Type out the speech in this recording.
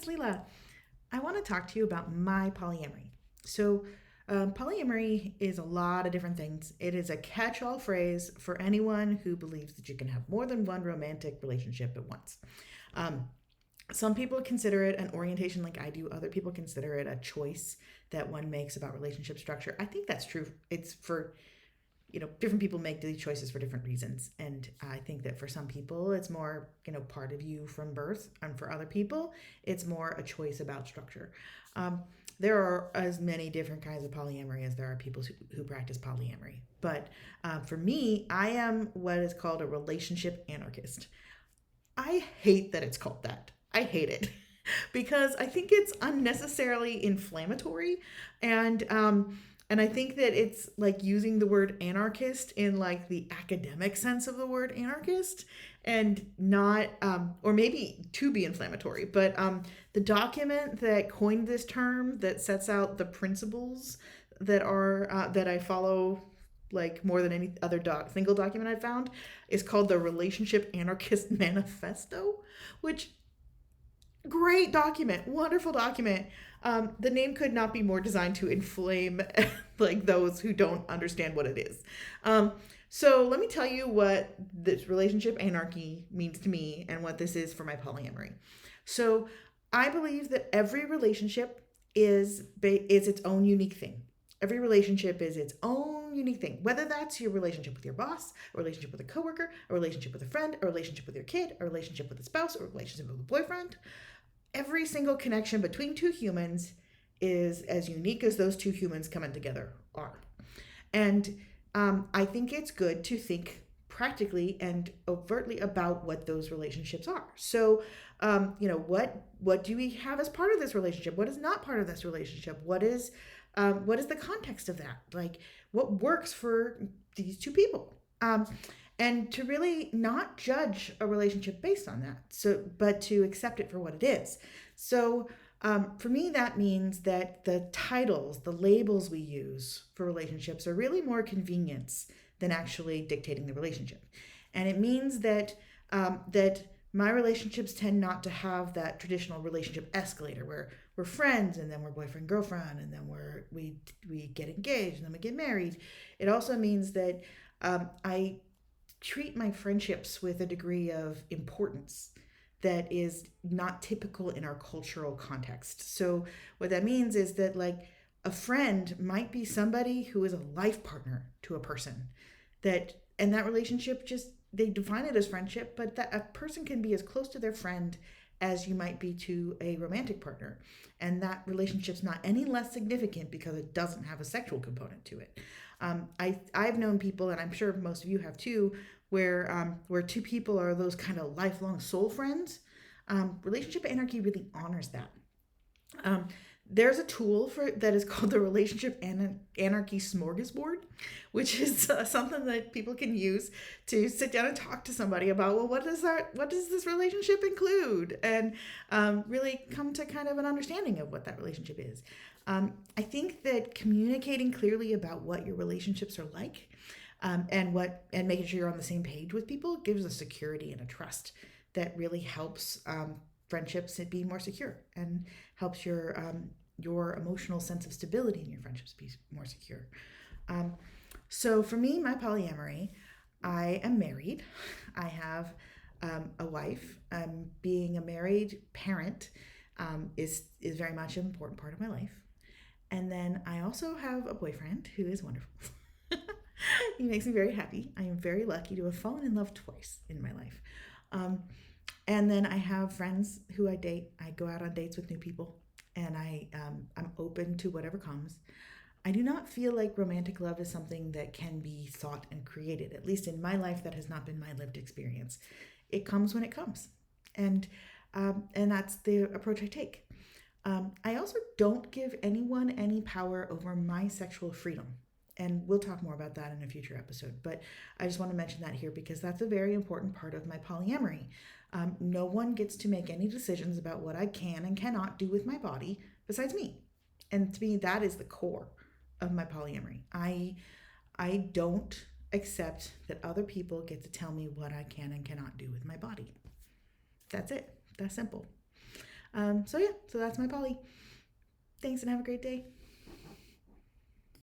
it's Leela. I want to talk to you about my polyamory. So, polyamory is a lot of different things. It is a catch all phrase for anyone who believes that you can have more than one romantic relationship at once. Um, some people consider it an orientation like I do, other people consider it a choice that one makes about relationship structure. I think that's true. It's for different people make these choices for different reasons, and I think that for some people it's more part of you from birth, and for other people it's more a choice about structure. um, there are as many different kinds of polyamory as there are people who practice polyamory, but for me, I am what is called a relationship anarchist. I hate that it's called that. I hate it because I think it's unnecessarily inflammatory, and I think that it's like using the word anarchist in like the academic sense of the word anarchist, and not or maybe to be inflammatory. But the document that coined this term, that sets out the principles that I follow, like more than any other single document I found, is called the Relationship Anarchist Manifesto, which, great document, wonderful document. The name could not be more designed to inflame like those who don't understand what it is. So let me tell you what this relationship anarchy means to me and what this is for my polyamory. So I believe that every relationship is its own unique thing. Every relationship is its own unique thing, whether that's your relationship with your boss, a relationship with a coworker, a relationship with a friend, a relationship with your kid, a relationship with a spouse, or a relationship with a boyfriend. Every single connection between two humans is as unique as those two humans coming together are. And I think it's good to think practically and overtly about what those relationships are. So, what do we have as part of this relationship? What is not part of this relationship? What is the context of that? Like, what works for these two people? And to really not judge a relationship based on that, but to accept it for what it is. So for me, that means that the titles, the labels we use for relationships are really more convenience than actually dictating the relationship. And it means that my relationships tend not to have that traditional relationship escalator where we're friends and then we're boyfriend girlfriend and then we get engaged and then we get married. It also means that I treat my friendships with a degree of importance that is not typical in our cultural context. So what that means is that, like, a friend might be somebody who is a life partner to a person, and that relationship, just they define it as friendship, but that a person can be as close to their friend as you might be to a romantic partner, and that relationship's not any less significant because it doesn't have a sexual component to it. I've known people, and I'm sure most of you have too, where two people are those kind of lifelong soul friends. Relationship anarchy really honors that. Um, there's a tool for that is called the Relationship Anarchy Smorgasbord, which is something that people can use to sit down and talk to somebody about, well, what does this relationship include, and really come to kind of an understanding of what that relationship is. I think that communicating clearly about what your relationships are like, and making sure you're on the same page with people, gives a security and a trust that really helps friendships be more secure, and helps your emotional sense of stability in your friendships be more secure. Um, so for me, my polyamory, I am married. I have a wife. Being a married parent is very much an important part of my life. And then I also have a boyfriend who is wonderful. He makes me very happy. I am very lucky to have fallen in love twice in my life. Um, and then I have friends who I date. I go out on dates with new people, and I'm open to whatever comes. I do not feel like romantic love is something that can be thought and created. At least in my life, that has not been my lived experience. It comes when it comes, and that's the approach I take. I also don't give anyone any power over my sexual freedom. And we'll talk more about that in a future episode. But I just want to mention that here because that's a very important part of my polyamory. No one gets to make any decisions about what I can and cannot do with my body besides me. And to me, that is the core of my polyamory. I don't accept that other people get to tell me what I can and cannot do with my body. That's it. That's simple. So yeah, so that's my poly. Thanks and have a great day.